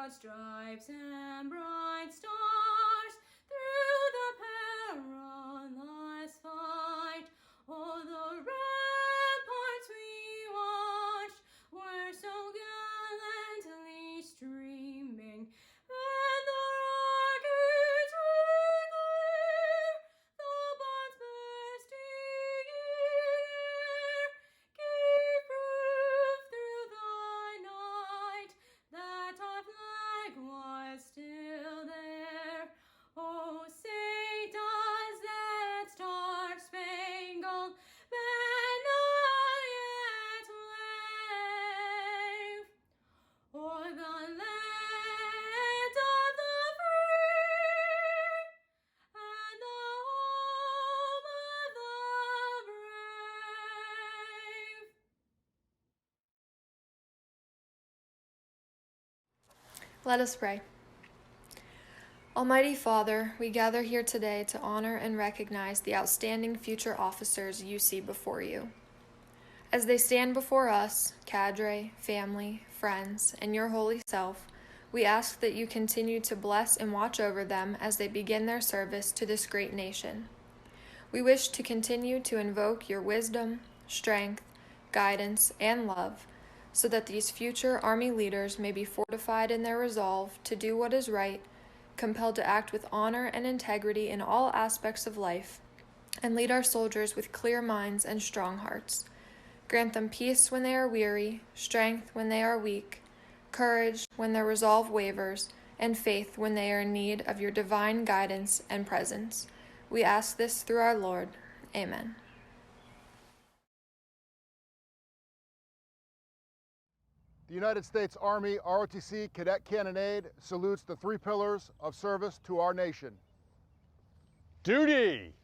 broad stripes and bright stars through the perilous fight. Oh, the ramparts we watched were so gallantly streaming, and the rockets ring clear, the bombs bursting air, gave proof through the night that our flag was still there. Oh, say does that star-spangled banner yet wave o'er the land of the free and the home of the brave? Let us pray. Almighty Father, we gather here today to honor and recognize the outstanding future officers you see before you. As they stand before us, cadre, family, friends, and your holy self, we ask that you continue to bless and watch over them as they begin their service to this great nation. We wish to continue to invoke your wisdom, strength, guidance, and love, so that these future Army leaders may be fortified in their resolve to do what is right, compelled to act with honor and integrity in all aspects of life, and lead our soldiers with clear minds and strong hearts. Grant them peace when they are weary, strength when they are weak, courage when their resolve wavers, and faith when they are in need of your divine guidance and presence. We ask this through our Lord. Amen. The United States Army ROTC Cadet Cannonade salutes the three pillars of service to our nation. Duty!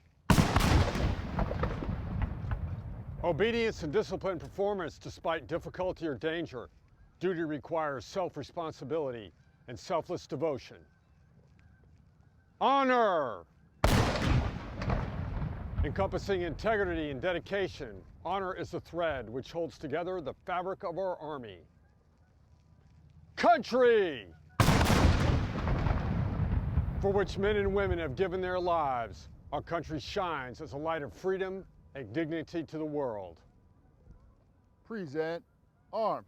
Obedience and disciplined performance despite difficulty or danger. Duty requires self-responsibility and selfless devotion. Honor! Encompassing integrity and dedication, honor is the thread which holds together the fabric of our Army. Country! For which men and women have given their lives, our country shines as a light of freedom and dignity to the world. Present arms.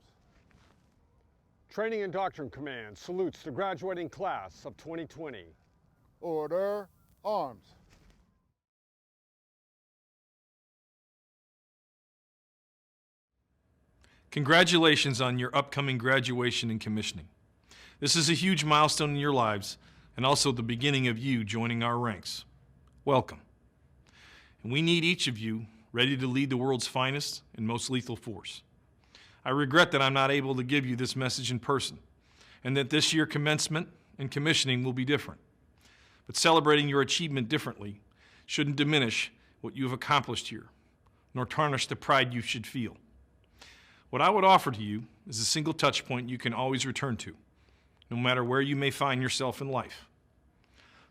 Training and Doctrine Command salutes the graduating class of 2020. Order arms. Congratulations on your upcoming graduation and commissioning. This is a huge milestone in your lives and also the beginning of you joining our ranks. Welcome. And we need each of you ready to lead the world's finest and most lethal force. I regret that I'm not able to give you this message in person and that this year commencement and commissioning will be different. But celebrating your achievement differently shouldn't diminish what you have accomplished here, nor tarnish the pride you should feel. What I would offer to you is a single touch point you can always return to, no matter where you may find yourself in life.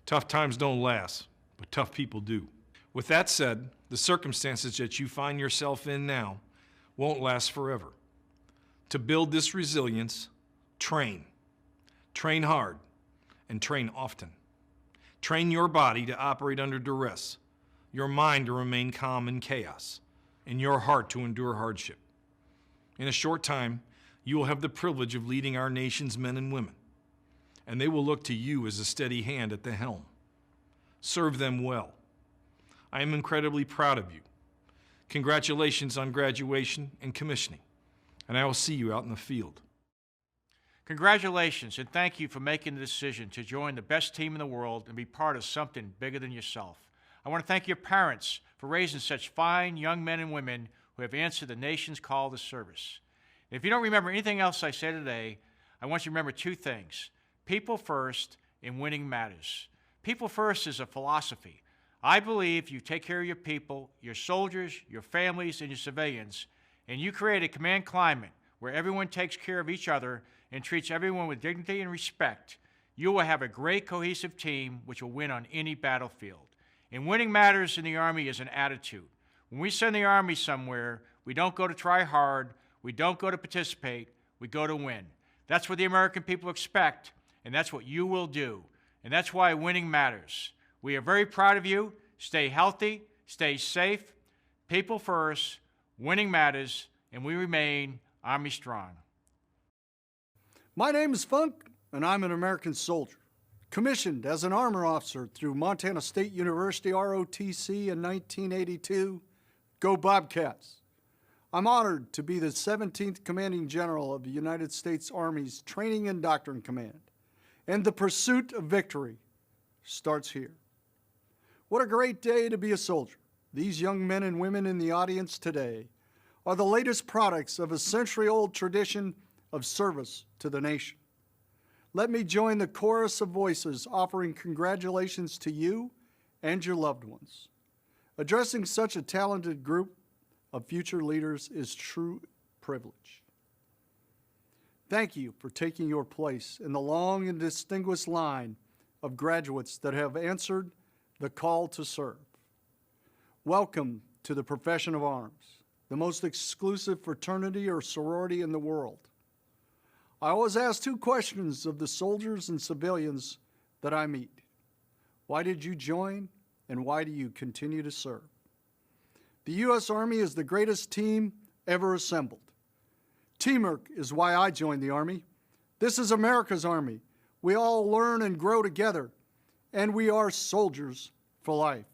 Tough times don't last, but tough people do. With that said, the circumstances that you find yourself in now won't last forever. To build this resilience, train. Train hard and train often. Train your body to operate under duress, your mind to remain calm in chaos, and your heart to endure hardship. In a short time, you will have the privilege of leading our nation's men and women, and they will look to you as a steady hand at the helm. Serve them well. I am incredibly proud of you. Congratulations on graduation and commissioning, and I will see you out in the field. Congratulations, and thank you for making the decision to join the best team in the world and be part of something bigger than yourself. I want to thank your parents for raising such fine young men and women who have answered the nation's call to service. And if you don't remember anything else I said today, I want you to remember two things: people first and winning matters. People first is a philosophy. I believe you take care of your people, your soldiers, your families, and your civilians, and you create a command climate where everyone takes care of each other and treats everyone with dignity and respect, you will have a great cohesive team which will win on any battlefield. And winning matters in the Army is an attitude. When we send the Army somewhere, we don't go to try hard, we don't go to participate, we go to win. That's what the American people expect, and that's what you will do. And that's why winning matters. We are very proud of you. Stay healthy, stay safe, people first, winning matters, and we remain Army strong. My name is Funk, and I'm an American soldier, commissioned as an armor officer through Montana State University ROTC in 1982. Go Bobcats! I'm honored to be the 17th Commanding General of the United States Army's Training and Doctrine Command, and the pursuit of victory starts here. What a great day to be a soldier. These young men and women in the audience today are the latest products of a century-old tradition of service to the nation. Let me join the chorus of voices offering congratulations to you and your loved ones. Addressing such a talented group of future leaders is true privilege. Thank you for taking your place in the long and distinguished line of graduates that have answered the call to serve. Welcome to the profession of arms, the most exclusive fraternity or sorority in the world. I always ask two questions of the soldiers and civilians that I meet. Why did you join, and why do you continue to serve? The U.S. Army is the greatest team ever assembled. Teamwork is why I joined the Army. This is America's Army. We all learn and grow together, and we are soldiers for life.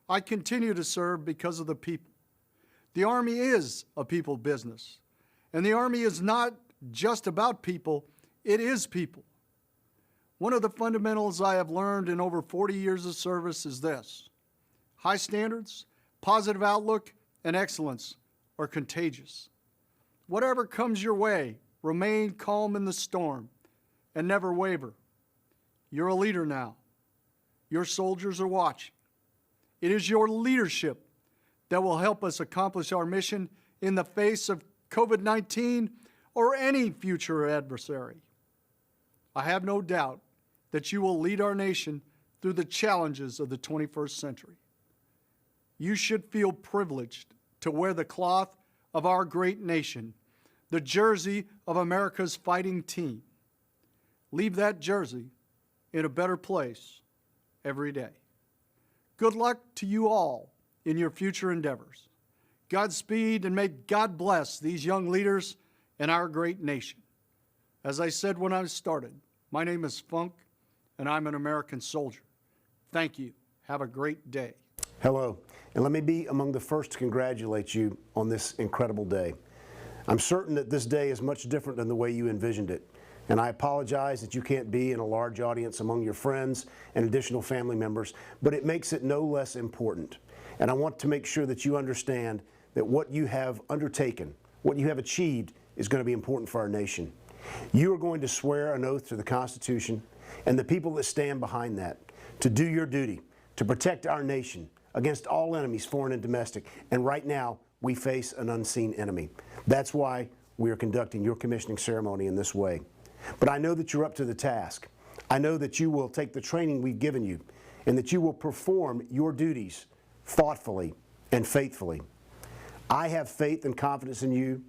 I continue to serve because of the people. The Army is a people business, and the Army is not just about people, it is people. One of the fundamentals I have learned in over 40 years of service is this: high standards, positive outlook, and excellence are contagious. Whatever comes your way, remain calm in the storm and never waver. You're a leader now. Your soldiers are watching. It is your leadership that will help us accomplish our mission in the face of COVID-19 or any future adversary. I have no doubt that you will lead our nation through the challenges of the 21st century. You should feel privileged to wear the cloth of our great nation, the jersey of America's fighting team. Leave that jersey in a better place every day. Good luck to you all in your future endeavors. Godspeed, and may God bless these young leaders and our great nation. As I said when I started, my name is Funk, and I'm an American soldier. Thank you. Have a great day. Hello, and let me be among the first to congratulate you on this incredible day. I'm certain that this day is much different than the way you envisioned it, and I apologize that you can't be in a large audience among your friends and additional family members, but it makes it no less important. And I want to make sure that you understand that what you have undertaken, what you have achieved, is going to be important for our nation. You are going to swear an oath to the Constitution and the people that stand behind that, to do your duty, to protect our nation against all enemies, foreign and domestic. And right now, we face an unseen enemy. That's why we are conducting your commissioning ceremony in this way. But I know that you're up to the task. I know that you will take the training we've given you and that you will perform your duties thoughtfully and faithfully. I have faith and confidence in you,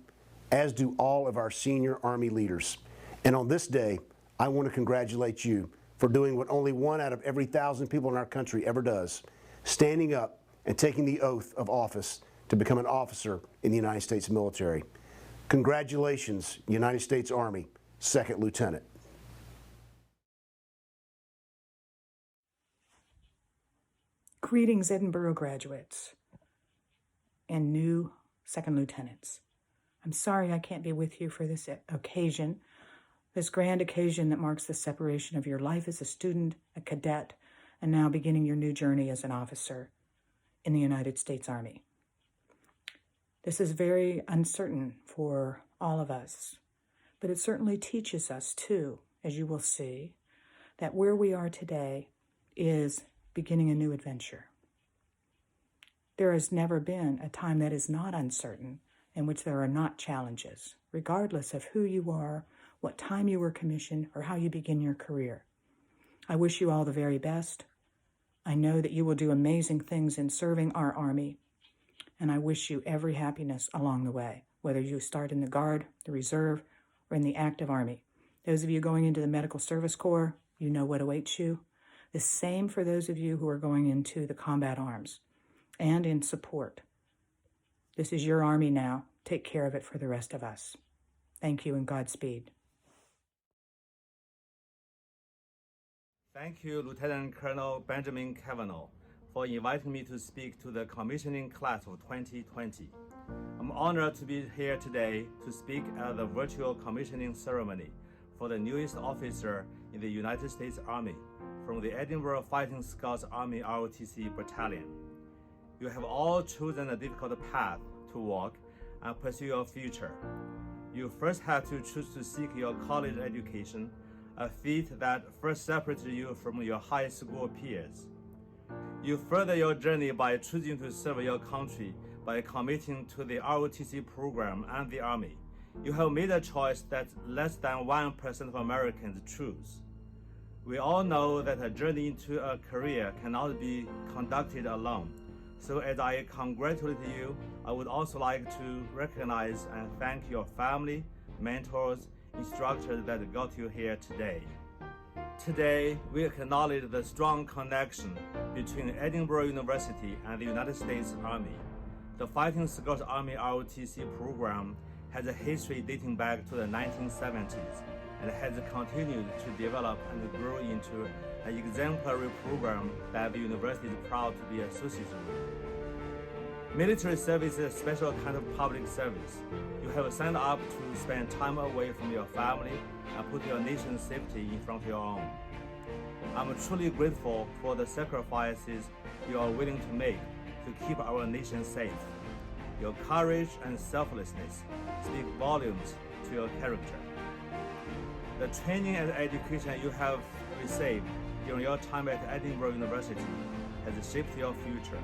as do all of our senior Army leaders. And on this day, I want to congratulate you for doing what only 1 out of every 1,000 people in our country ever does, standing up and taking the oath of office to become an officer in the United States military. Congratulations, United States Army, Second Lieutenant. Greetings, Edinboro graduates and new second lieutenants. I'm sorry I can't be with you for this occasion, this grand occasion that marks the separation of your life as a student, a cadet, and now beginning your new journey as an officer in the United States Army. This is very uncertain for all of us, but it certainly teaches us too, as you will see, that where we are today is beginning a new adventure. There has never been a time that is not uncertain, in which there are not challenges, regardless of who you are, what time you were commissioned, or how you begin your career. I wish you all the very best. I know that you will do amazing things in serving our Army, and I wish you every happiness along the way, whether you start in the Guard, the Reserve, or in the active Army. Those of you going into the Medical Service Corps, you know what awaits you. The same for those of you who are going into the combat arms and in support. This is your Army now. Take care of it for the rest of us. Thank you and Godspeed. Thank you, Lieutenant Colonel Benjamin Kavanagh, for inviting me to speak to the commissioning class of 2020. I'm honored to be here today to speak at the virtual commissioning ceremony for the newest officer in the United States Army from the Edinboro Fighting Scots Army ROTC Battalion. You have all chosen a difficult path to walk and pursue your future. You first had to choose to seek your college education, a feat that first separated you from your high school peers. You further your journey by choosing to serve your country by committing to the ROTC program and the Army. You have made a choice that less than 1% of Americans choose. We all know that a journey into a career cannot be conducted alone. So as I congratulate you, I would also like to recognize and thank your family, mentors, instructors that got you here today. Today, we acknowledge the strong connection between Edinboro University and the United States Army. The Fighting Scots Army ROTC program has a history dating back to the 1970s and has continued to develop and grow into an exemplary program that the university is proud to be associated with. Military service is a special kind of public service. You have signed up to spend time away from your family and put your nation's safety in front of your own. I'm truly grateful for the sacrifices you are willing to make to keep our nation safe. Your courage and selflessness speak volumes to your character. The training and education you have received during your time at Edinboro University has shaped your future.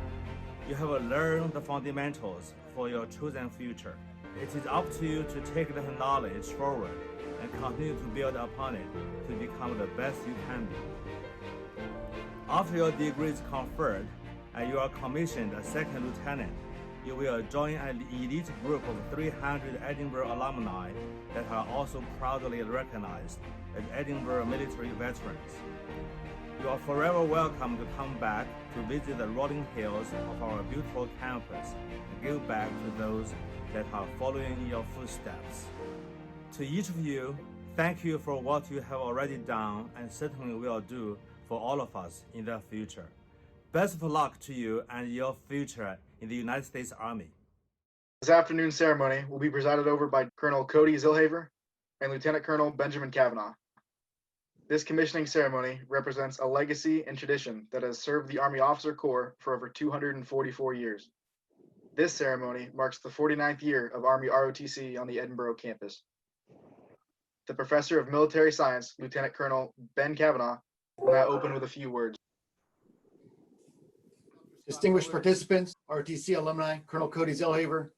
You have learned the fundamentals for your chosen future. It is up to you to take that knowledge forward and continue to build upon it to become the best you can be. After your degree is conferred and you are commissioned a second lieutenant, you will join an elite group of 300 Edinboro alumni that are also proudly recognized as Edinboro military veterans. You are forever welcome to come back to visit the rolling hills of our beautiful campus and give back to those that are following in your footsteps. To each of you, thank you for what you have already done and certainly will do for all of us in the future. Best of luck to you and your future in the United States Army. This afternoon's ceremony will be presided over by Colonel Cody Zillhaver and Lieutenant Colonel Benjamin Kavanagh. This commissioning ceremony represents a legacy and tradition that has served the Army Officer Corps for over 244 years. This ceremony marks the 49th year of Army ROTC on the Edinboro campus. The Professor of Military Science, Lieutenant Colonel Ben Kavanagh, will now open with a few words. Distinguished participants, ROTC alumni, Colonel Cody Zillhaver,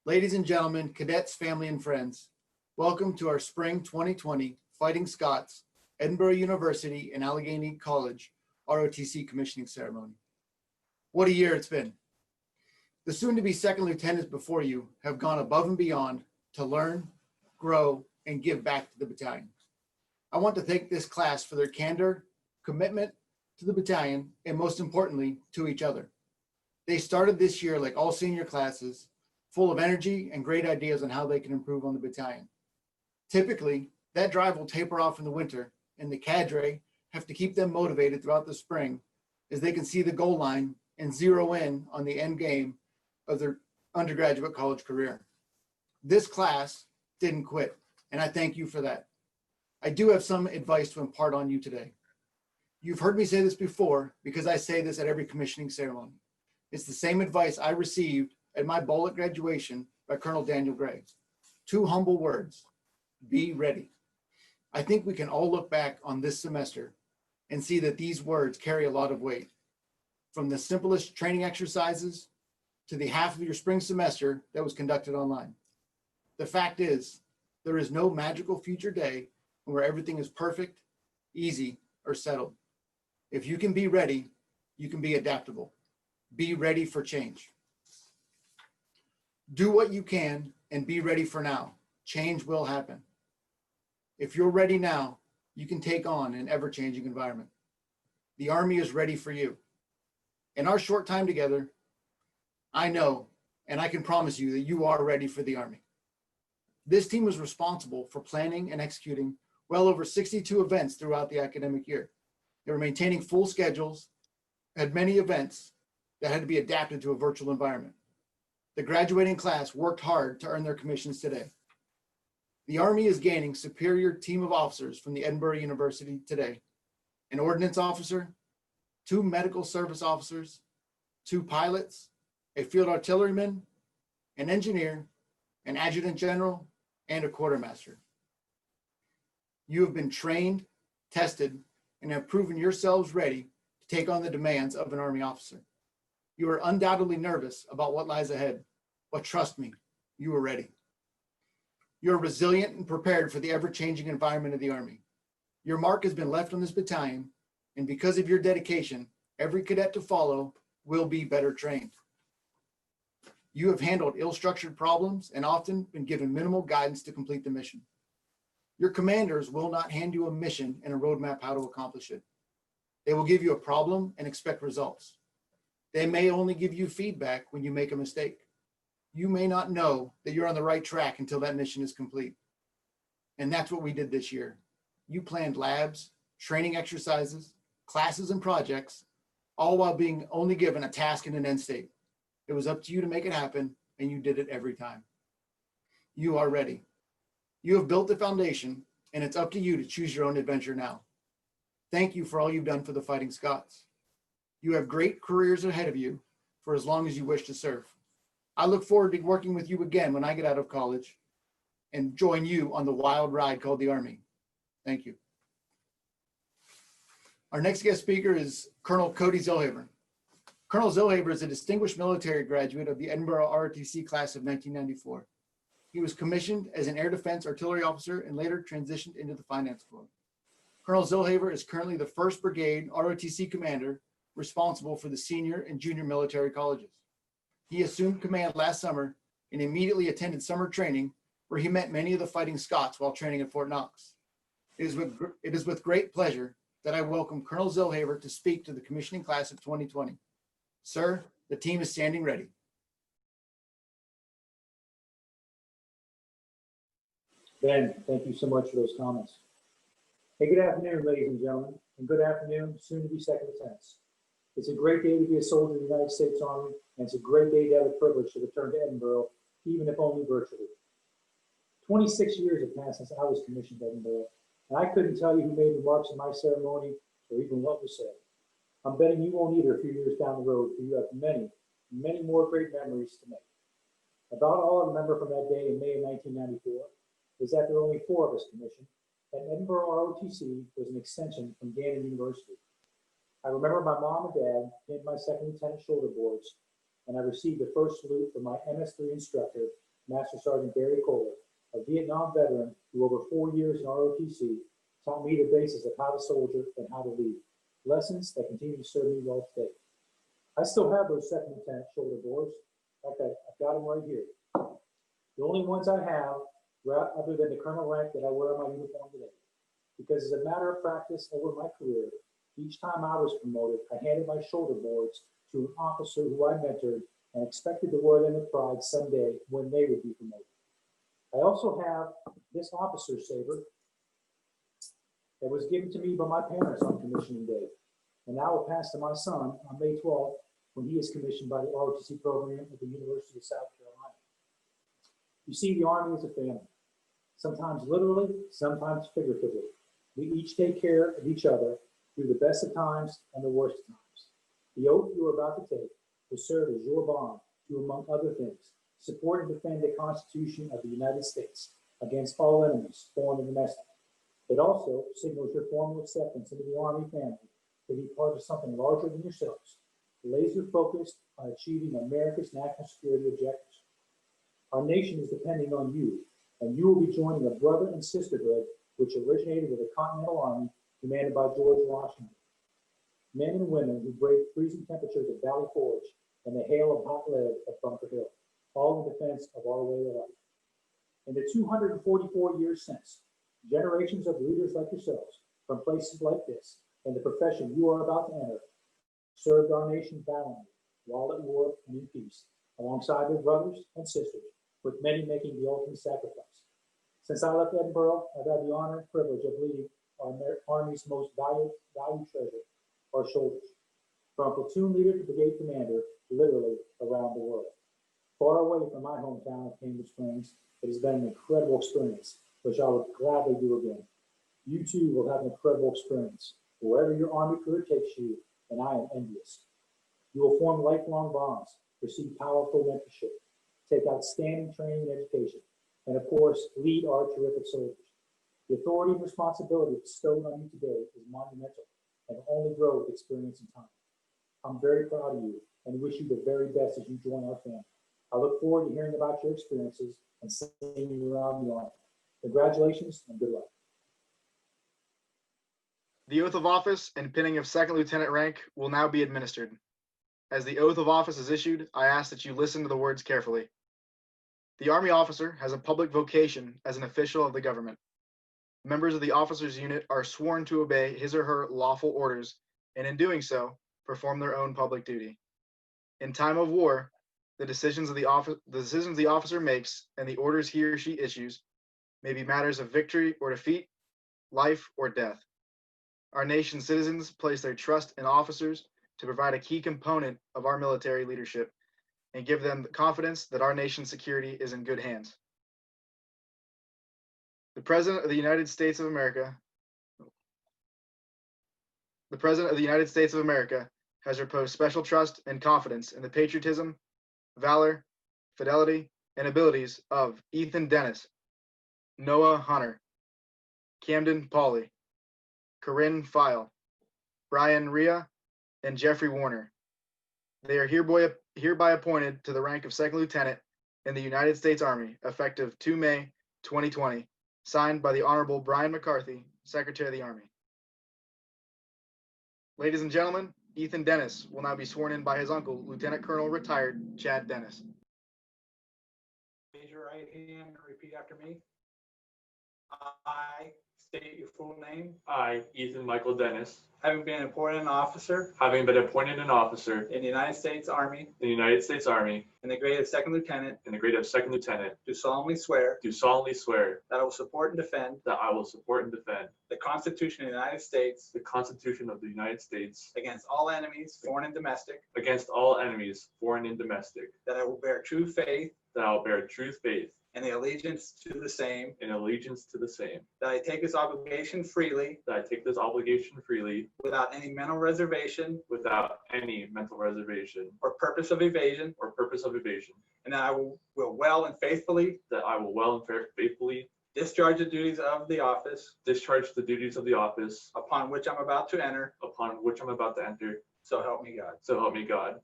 ladies and gentlemen, cadets, family, and friends, welcome to our Spring 2020 Fighting Scots, Edinboro University and Allegheny College ROTC commissioning ceremony. What a year it's been. The soon-to-be second lieutenants before you have gone above and beyond to learn, grow, and give back to the battalion. I want to thank this class for their candor, commitment to the battalion, and most importantly, to each other. They started this year, like all senior classes, full of energy and great ideas on how they can improve on the battalion. Typically, that drive will taper off in the winter, and the cadre have to keep them motivated throughout the spring as they can see the goal line and zero in on the end game of their undergraduate college career. This class didn't quit, and I thank you for that. I do have some advice to impart on you today. You've heard me say this before because I say this at every commissioning ceremony. It's the same advice I received at my bullet graduation by Colonel Daniel Gray. 2 humble words: be ready. I think we can all look back on this semester and see that these words carry a lot of weight. From the simplest training exercises to the half of your spring semester that was conducted online. The fact is, there is no magical future day where everything is perfect, easy, or settled. If you can be ready, you can be adaptable. Be ready for change. Do what you can and be ready for now. Change will happen. If you're ready now, you can take on an ever-changing environment. The Army is ready for you. In our short time together, I know and I can promise you that you are ready for the Army. This team was responsible for planning and executing well over 62 events throughout the academic year. They were maintaining full schedules, had many events that had to be adapted to a virtual environment. The graduating class worked hard to earn their commissions today. The Army is gaining superior team of officers from the Edinboro University today. An ordnance officer, 2 medical service officers, 2 pilots, a field artilleryman, an engineer, an adjutant general, and a quartermaster. You have been trained, tested, and have proven yourselves ready to take on the demands of an Army officer. You are undoubtedly nervous about what lies ahead, but trust me, you are ready. You are resilient and prepared for the ever-changing environment of the Army. Your mark has been left on this battalion, and because of your dedication, every cadet to follow will be better trained. You have handled ill-structured problems and often been given minimal guidance to complete the mission. Your commanders will not hand you a mission and a roadmap how to accomplish it. They will give you a problem and expect results. They may only give you feedback when you make a mistake. You may not know that you're on the right track until that mission is complete. And that's what we did this year. You planned labs, training exercises, classes, and projects, all while being only given a task and an end state. It was up to you to make it happen, and you did it every time. You are ready. You have built the foundation, and it's up to you to choose your own adventure now. Thank you for all you've done for the Fighting Scots. You have great careers ahead of you for as long as you wish to serve. I look forward to working with you again when I get out of college and join you on the wild ride called the Army. Thank you. Our next guest speaker is Colonel Cody Zellhaber. Colonel Zellhaber is a distinguished military graduate of the Edinboro ROTC class of 1994. He was commissioned as an air defense artillery officer and later transitioned into the finance corps. Colonel Zellhaber is currently the 1st Brigade ROTC commander responsible for the senior and junior military colleges. He assumed command last summer and immediately attended summer training where he met many of the Fighting Scots while training at Fort Knox. It is with great pleasure that I welcome Colonel Zellhaber to speak to the commissioning class of 2020. Sir, the team is standing ready. Ben, thank you so much for those comments. Hey, good afternoon, ladies and gentlemen, and good afternoon, soon to be second lieutenants. It's a great day to be a soldier in the United States Army, and it's a great day to have the privilege to return to Edinboro, even if only virtually. 26 years have passed since I was commissioned at Edinboro, and I couldn't tell you who made remarks in my ceremony or even what was said. I'm betting you won't either a few years down the road, for you have many, many more great memories to make. About all I remember from that day in May of 1994 is that there were only 4 of us commissioned, and Edinboro ROTC was an extension from Camden University. I remember my mom and dad pinned my second lieutenant shoulder boards, and I received the first salute from my MS3 instructor, Master Sergeant Barry Kohler, a Vietnam veteran who over 4 years in ROTC taught me the basis of how to soldier and how to lead, lessons that continue to serve me well today. I still have those second lieutenant shoulder boards. In fact, I've got them right here. The only ones I have, other than the colonel rank that I wear on my uniform today, because as a matter of practice over my career, each time I was promoted, I handed my shoulder boards to an officer who I mentored and expected to wear them with pride someday when they would be promoted. I also have this officer saber that was given to me by my parents on commissioning day, and I will pass to my son on May 12th when he is commissioned by the ROTC program at the University of South Carolina. You see, the Army is a family, sometimes literally, sometimes figuratively. We each take care of each other through the best of times and the worst of times. The oath you are about to take will serve as your bond to, among other things, support and defend the Constitution of the United States against all enemies, foreign and domestic. It also signals your formal acceptance into the Army family to be part of something larger than yourselves, laser focused on achieving America's national security objectives. Our nation is depending on you, and you will be joining a brother and sisterhood which originated with the Continental Army commanded by George Washington. Men and women who braved freezing temperatures at Valley Forge and the hail of hot lead at Bunker Hill, all in defense of our way of life. In the 244 years since, Generations of leaders like yourselves from places like this and the profession you are about to enter served our nation valiantly while at war and in peace, alongside their brothers and sisters, with many making the ultimate sacrifice. Since I left Edinboro, I've had the honor and privilege of leading our Army's most valued treasure, our soldiers. From platoon leader to brigade commander, literally around the world. Far away from my hometown of Cambridge Springs, it has been an incredible experience, which I would gladly do again. You too will have an incredible experience, wherever your Army career takes you, and I am envious. You will form lifelong bonds, receive powerful mentorship, take outstanding training and education, and of course, lead our terrific soldiers. The authority and responsibility bestowed on you today is monumental and will only grow with experience and time. I'm very proud of you and wish you the very best as you join our family. I look forward to hearing about your experiences and seeing you around the Army. Congratulations and good luck. The oath of office and pinning of second lieutenant rank will now be administered. As the oath of office is issued, I ask that you listen to the words carefully. The Army officer has a public vocation as an official of the government. Members of the officers' unit are sworn to obey his or her lawful orders, and in doing so, perform their own public duty. In time of war, the decisions the officer makes and the orders he or she issues may be matters of victory or defeat, life or death. Our nation's citizens place their trust in officers to provide a key component of our military leadership and give them the confidence that our nation's security is in good hands. The President of the United States of America has reposed special trust and confidence in the patriotism, valor, fidelity, and abilities of Ethan Dennis, Noah Hunter, Camden Pauli, Corrine Pfeil, Brian Reaugh, and Jeffrey Werner. They are hereby appointed to the rank of second lieutenant in the United States Army, effective 2 May 2020, signed by the Honorable Brian McCarthy, Secretary of the Army. Ladies and gentlemen, Ethan Dennis will now be sworn in by his uncle, Lieutenant Colonel retired Chad Dennis. Raise your right hand and repeat after me. I state your full name. I, Ethan Michael Dennis, Having been appointed an officer having been appointed an officer in the United States Army in the United States Army in the grade of second lieutenant, in the grade of second lieutenant, do solemnly swear do solemnly swear that I will support and defend that I will support and defend the Constitution of the United States the Constitution of the United States against all enemies, foreign and domestic, against all enemies, foreign and domestic, that I will bear true faith that I will bear true faith and the allegiance to the same, and allegiance to the same, that I take this obligation freely that I take this obligation freely without any mental reservation without any mental reservation or purpose of evasion, or purpose of evasion, and that I will well and faithfully that I will well and faithfully discharge the duties of the office discharge the duties of the office upon which I'm about to enter. So help me God. So help me God.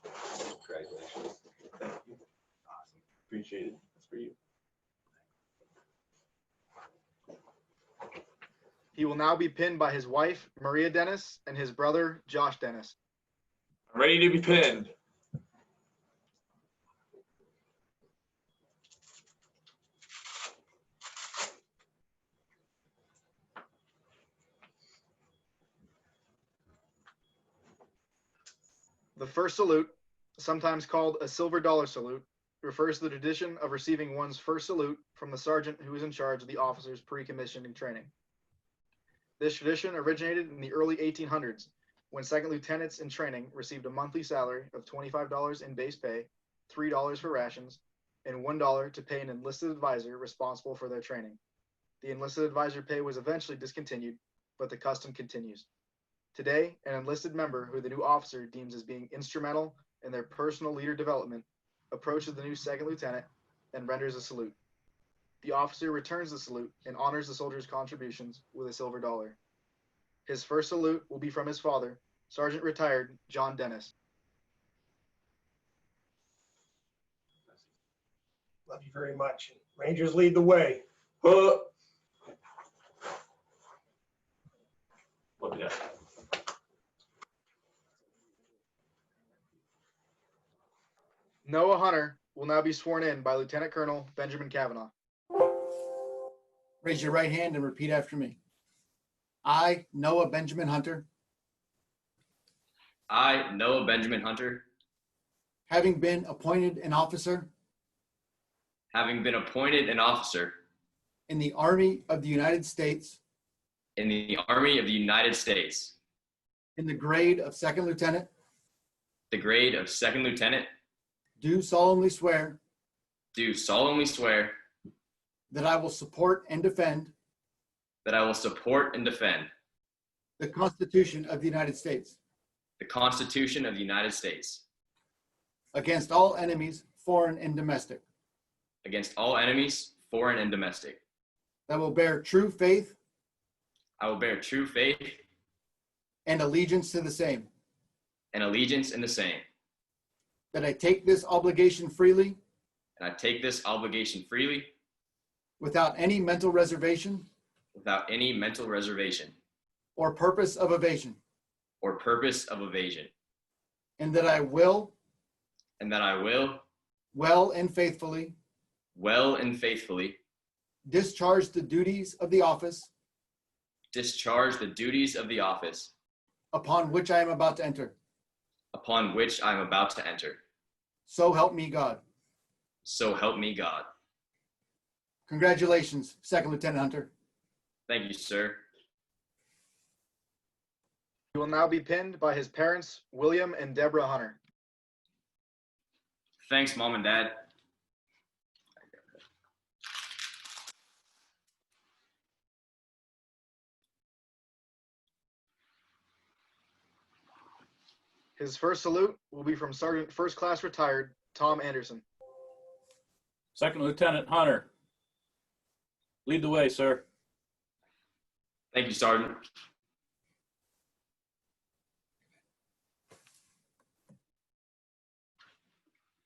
Congratulations. Thank you. Awesome. Appreciate it. That's for you. He will now be pinned by his wife, Maria Dennis, and his brother, Josh Dennis. I'm ready to be pinned. The first salute, sometimes called a silver dollar salute, refers to the tradition of receiving one's first salute from the sergeant who is in charge of the officer's pre-commissioning training. This tradition originated in the early 1800s, when second lieutenants in training received a monthly salary of $25 in base pay, $3 for rations, and $1 to pay an enlisted advisor responsible for their training. The enlisted advisor pay was eventually discontinued, but the custom continues. Today, an enlisted member who the new officer deems as being instrumental in their personal leader development approaches the new second lieutenant and renders a salute. The officer returns the salute and honors the soldier's contributions with a silver dollar. His first salute will be from his father, Sergeant Retired John Dennis. Love you very much. Rangers lead the way. Love you. Noah Hunter will now be sworn in by Lieutenant Colonel Benjamin Kavanagh. Raise your right hand and repeat after me. I, Noah Benjamin Hunter, I, Noah Benjamin Hunter, having been appointed an officer having been appointed an officer in the Army of the United States in the Army of the United States, in the grade of second lieutenant, the grade of second lieutenant, do solemnly swear do solemnly swear that I will support and defend that I will support and defend the Constitution of the United States the Constitution of the United States against all enemies, foreign and domestic, against all enemies, foreign and domestic. that will bear true faith I will bear true faith and allegiance to the same, and allegiance in the same, that I take this obligation freely and I take this obligation freely without any mental reservation without any mental reservation or purpose of evasion, or purpose of evasion, and that I will and that I will well and faithfully well and faithfully discharge the duties of the office discharge the duties of the office upon which I am about to enter. upon which I am about to enter. So help me God. So help me God. Congratulations, Second Lieutenant Hunter. Thank you, sir. He will now be pinned by his parents, William and Deborah Hunter. Thanks, Mom and Dad. His first salute will be from Sergeant First Class Retired Tom Anderson. Second Lieutenant Hunter, lead the way, sir. Thank you, Sergeant.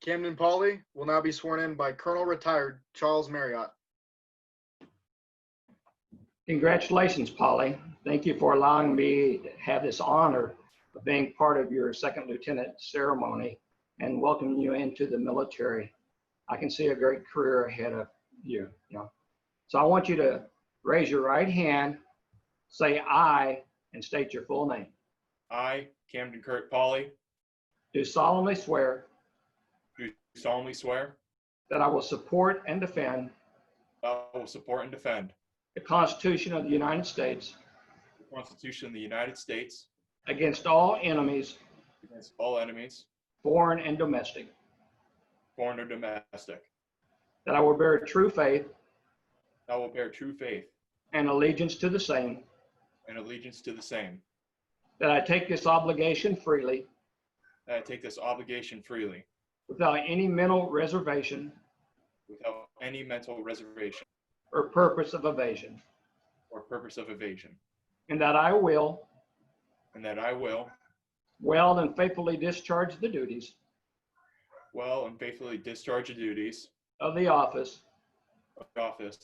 Camden Pauli will now be sworn in by Colonel Retired Charles Marriott. Congratulations, Pauli. Thank you for allowing me to have this honor of being part of your second lieutenant ceremony and welcoming you into the military. I can see a great career ahead of you. So I want you to raise your right hand, say I, and state your full name. I, Camden Kurt Pauli, Do solemnly swear do solemnly swear that I will support and defend that I will support and defend the Constitution of the United States the Constitution of the United States against all enemies, against all enemies, foreign and domestic, foreign or domestic, that I will bear true faith that I will bear true faith and allegiance to the same, and allegiance to the same, that I take this obligation freely that I take this obligation freely without any mental reservation without any mental reservation or purpose of evasion, or purpose of evasion, and that I will and that I will well and faithfully discharge the duties well and faithfully discharge the duties of the office of the office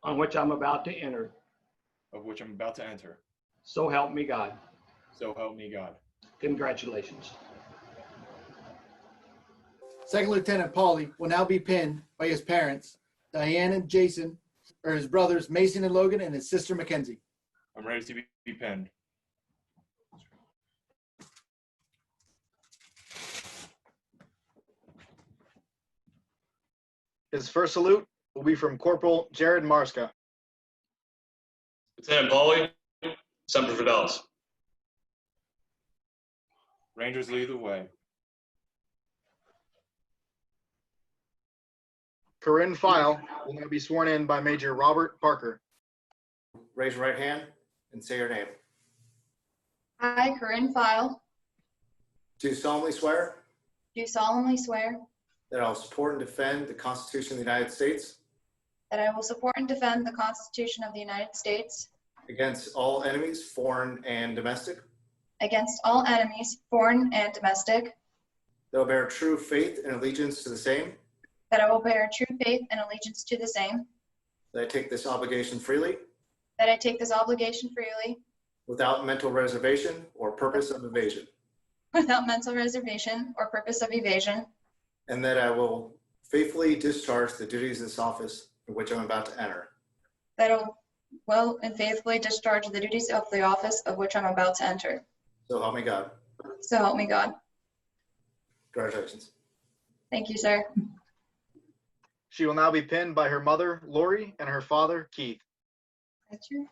on which I'm about to enter. of which I'm about to enter. So help me God. So help me God. Congratulations. Second Lieutenant Pauli will now be pinned by his parents, Diane and Jason, or his brothers, Mason and Logan, and his sister, Mackenzie. I'm ready to be pinned. His first salute will be from Corporal Jared Marska. Lieutenant Pauli, Semper Fidelis. Rangers lead the way. Corrine Pfeil will now be sworn in by Major Robert Parker. Raise your right hand and say your name. I, Corrine Pfeil, Do solemnly swear do solemnly swear that I will support and defend the Constitution of the United States that I will support and defend the Constitution of the United States against all enemies, foreign and domestic, against all enemies, foreign and domestic, that I will bear true faith and allegiance to the same, that I will bear true faith and allegiance to the same, that I take this obligation freely that I take this obligation freely without mental reservation or purpose of evasion, without mental reservation or purpose of evasion, and that I will faithfully discharge the duties of this office in which I'm about to enter. that I will well and faithfully discharge the duties of the office of which I'm about to enter. So help me God. So help me God. Congratulations. Thank you, sir. She will now be pinned by her mother, Lori, and her father, Keith. That's you.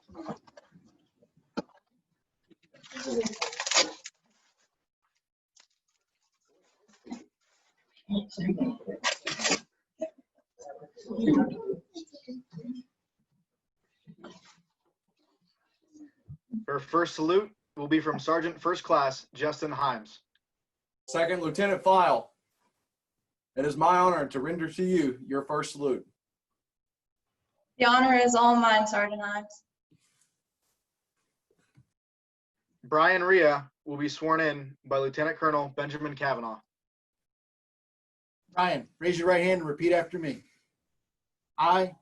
Her first salute will be from Sergeant First Class Justin Himes. Second Lieutenant Pfeil, it is my honor to render to you your first salute. The honor is all mine, Sergeant Himes. Brian Reaugh will be sworn in by Lieutenant Colonel Benjamin Kavanagh. Brian, raise your right hand and repeat after me. I,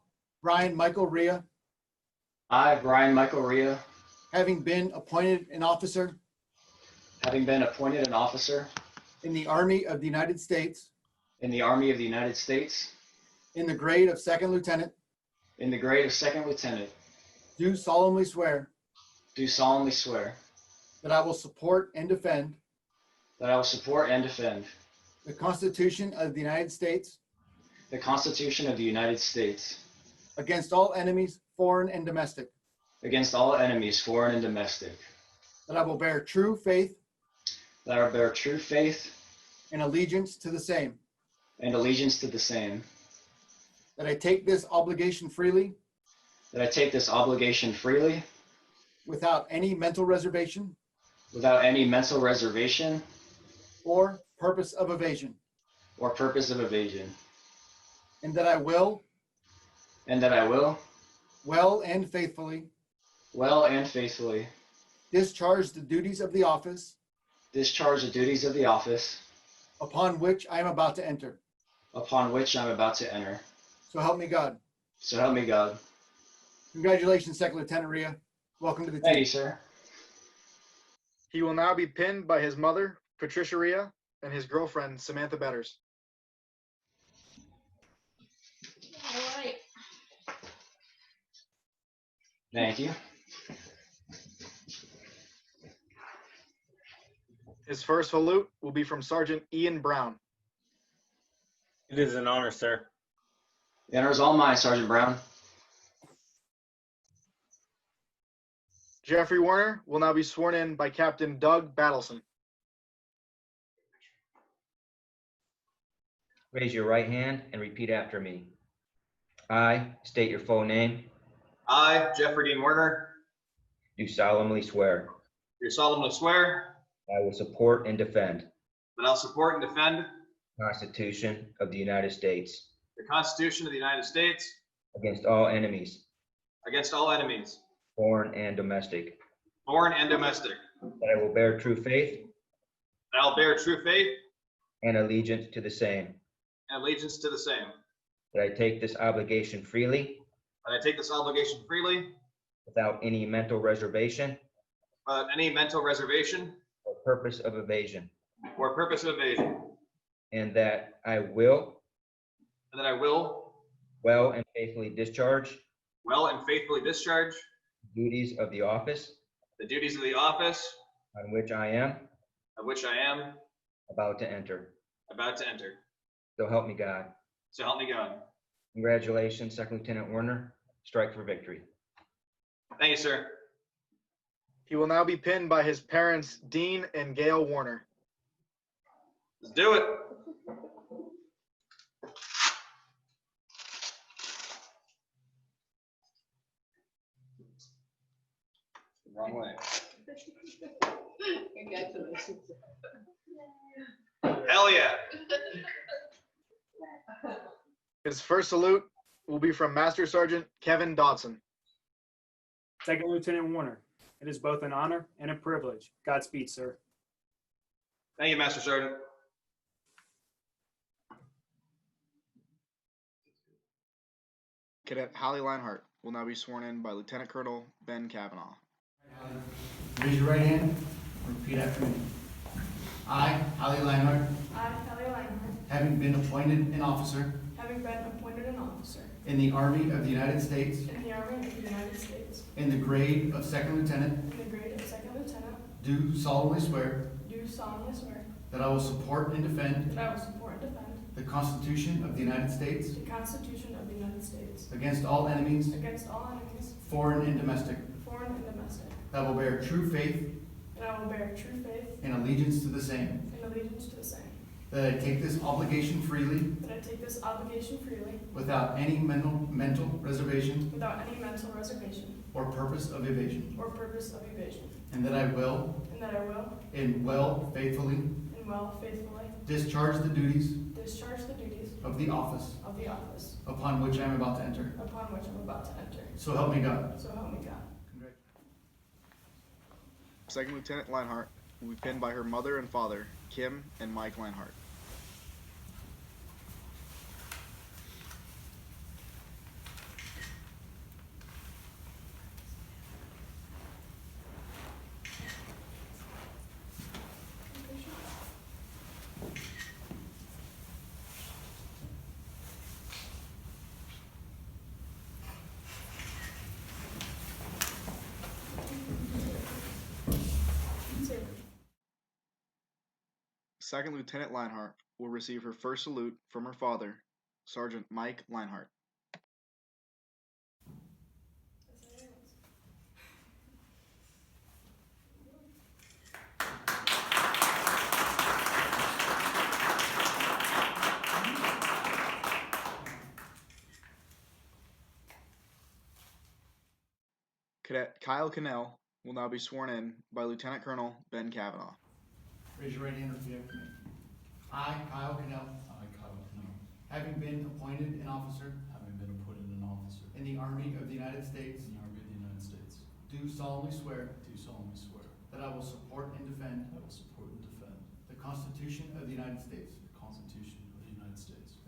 Brian Michael Reaugh, I, Brian Michael Reaugh, having been appointed an officer having been appointed an officer in the Army of the United States in the Army of the United States in the grade of second lieutenant, in the grade of second lieutenant, do solemnly swear do solemnly swear that I will support and defend that I will support and defend the Constitution of the United States the Constitution of the United States against all enemies, foreign and domestic, against all enemies, foreign and domestic, that I will bear true faith that I will bear true faith and allegiance to the same, and allegiance to the same, that I take this obligation freely that I take this obligation freely without any mental reservation without any mental reservation or purpose of evasion, or purpose of evasion, and that I will well and faithfully discharge the duties of the office upon which I am about to enter. So help me God. So help me God. Congratulations, Second Lieutenant Reaugh. Welcome to the team. Thank you, sir. He will now be pinned by his mother, Patricia Reaugh, and his girlfriend, Samantha Betters. All right. Thank you. His first salute will be from Sergeant Ian Brown. It is an honor, sir. The honor is all mine, Sergeant Brown. Jeffrey Werner will now be sworn in by Captain Doug Battleson. Raise your right hand and repeat after me. I state your full name. I, Jeffrey Dean Werner, Do solemnly swear do solemnly swear I will support and defend that I'll support and defend the Constitution of the United States the Constitution of the United States against all enemies, foreign and domestic, that that I will bear true faith I'll bear true faith and allegiance to the same, and allegiance to the same, that I take this obligation freely without any mental reservation without any mental reservation or purpose of evasion, or purpose of evasion, and that I will well and faithfully discharge the duties of the office on which I am about to enter. So help me God. So help me God. Congratulations, Second Lieutenant Werner. Strike for victory. Thank you, sir. He will now be pinned by his parents, Dean and Gail Warner. Let's do it. Wrong way. Congratulations. Hell yeah. His first salute will be from Master Sergeant Kevin Dodson. Second Lieutenant Werner, it is both an honor and a privilege. Godspeed, sir. Thank you, Master Sergeant. Cadet Halle Lienhart will now be sworn in by Lieutenant Colonel Ben Kavanagh. Raise your right hand and repeat after me. I, Halle Lienhart, I, Halle Lienhart, having been appointed an officer having been appointed an officer in the Army of the United States in the Army of the in the grade of second lieutenant, do solemnly swear that I will support and defend the Constitution of the United States against all enemies, foreign and domestic, that I will bear true faith and allegiance to the same, that I take this obligation freely without any mental reservation or purpose of evasion, and that I will and will faithfully discharge the duties of the office upon which I am about to enter. So help me God. Second Lieutenant Lienhart will be pinned by her mother and father, Kim and Mike Lienhart. Second Lieutenant Lienhart will receive her first salute from her father, Sergeant Mike Lienhart. Cadet Kyle Kanell will now be sworn in by Lieutenant Colonel Ben Kavanagh. Raise your right hand and repeat after me. I, Kyle Kanell, having been appointed an officer in the Army of the United States, do solemnly swear that I will support and defend the Constitution of the United States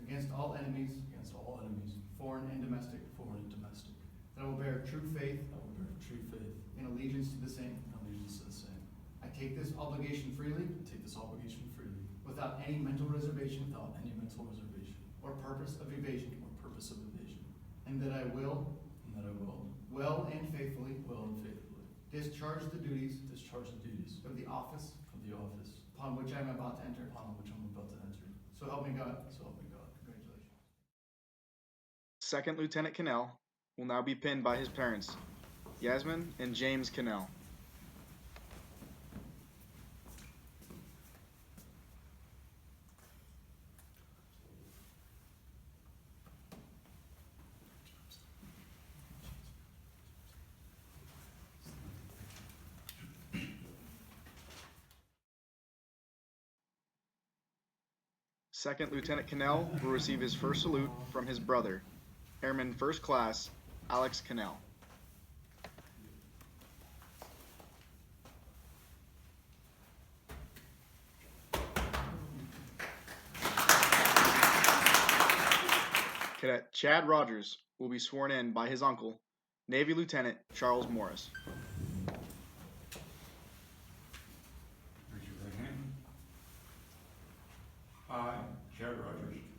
against all enemies, foreign and domestic, that I will bear true faith and allegiance to the same. I take this obligation freely without any mental reservation or purpose of evasion, and that I will well and faithfully discharge the duties of the office upon which I am about to enter. So help me God. Congratulations. Second Lieutenant Kanell will now be pinned by his parents, Yasmin and James Kanell. Second Lieutenant Kanell will receive his first salute from his brother, Airman First Class Alex Kanell. Cadet Chad Rogers will be sworn in by his uncle, Navy Lieutenant Charles Morris. Raise your right hand.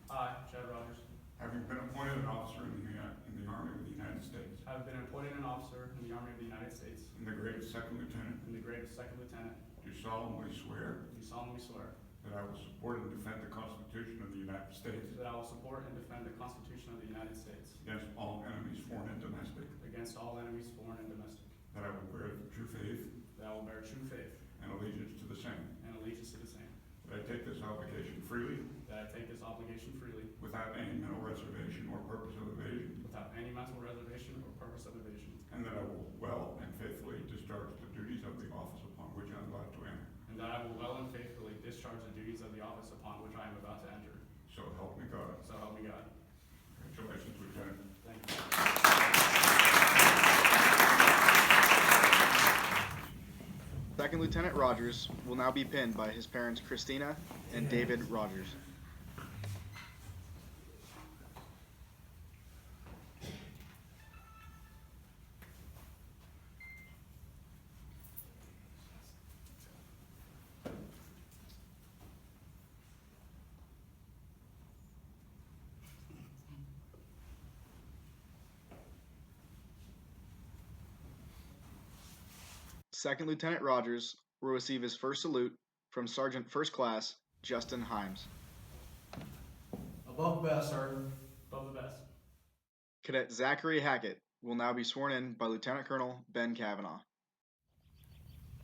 I, Chad Rogers, having been appointed an officer in the Army of the United States in the grade of second lieutenant, do solemnly swear that I will support and defend the Constitution of the United States against all enemies, foreign and domestic, that I will bear true faith and allegiance to the same, that I take this obligation freely without any mental reservation or purpose of evasion, and that I will well and faithfully discharge the duties of the office upon which I am about to enter. So help me God. Congratulations, Lieutenant. Thank you. Second Lieutenant Rogers will now be pinned by his parents Christina and David Rogers. Second Lieutenant Rogers will receive his first salute from Sergeant First Class Justin Himes. Above best, sir. Above the best. Cadet Zachary Hackett will now be sworn in by Lieutenant Colonel Ben Kavanagh.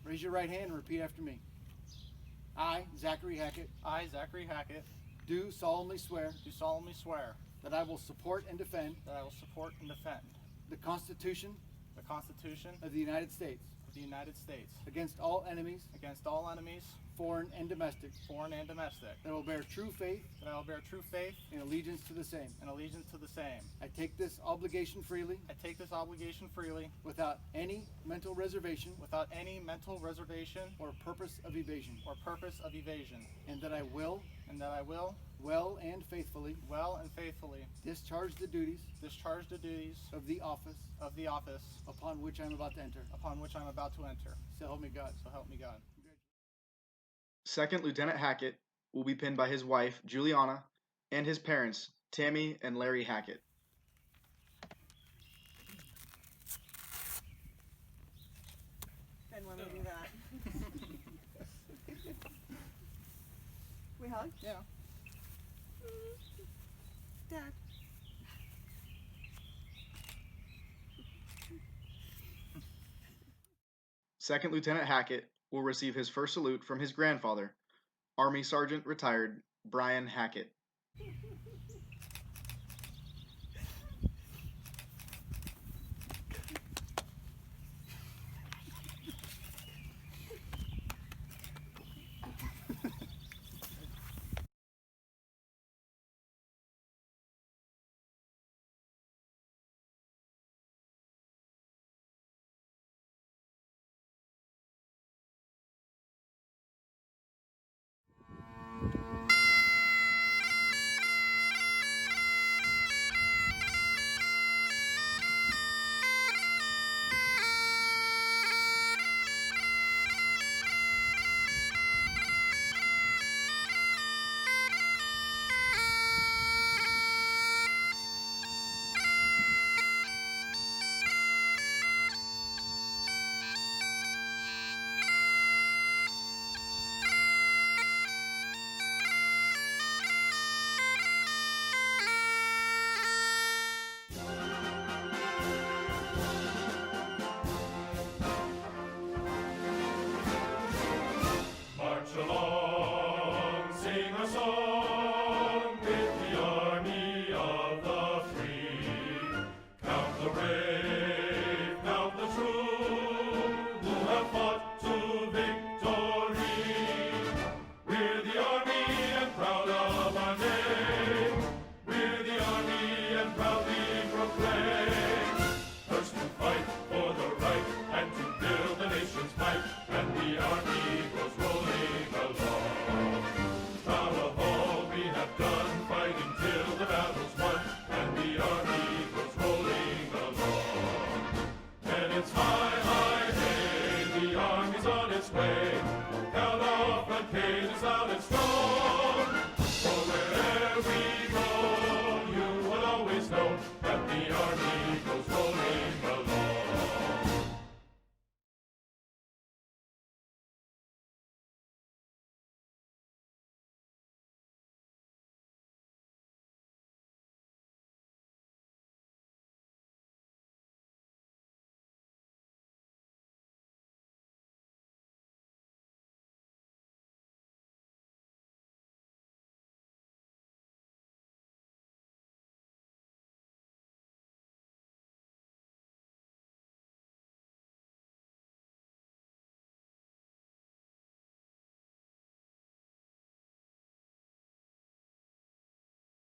Raise your right hand and repeat after me. I, Zachary Hackett, I, Zachary Hackett, do solemnly swear do solemnly swear that I will support and defend that I will support and defend the Constitution the Constitution of the United States of the United States against all enemies, against all enemies, foreign and domestic, that that I will bear true faith I will bear true faith and allegiance to the same. and allegiance to the same. I take this obligation freely I take this obligation freely without any mental reservation without any mental reservation or purpose of evasion, or purpose of evasion, and that I will well and faithfully discharge the duties of the office upon which I am about to enter. So help me God. So help me God. Second Lieutenant Hackett will be pinned by his wife, Juliana, and his parents, Tammy and Larry Hackett. Ben, when we do that. We hug? Yeah. Dad. Second Lieutenant Hackett will receive his first salute from his grandfather, Army Sergeant Retired Brian Hackett. March along, sing a song.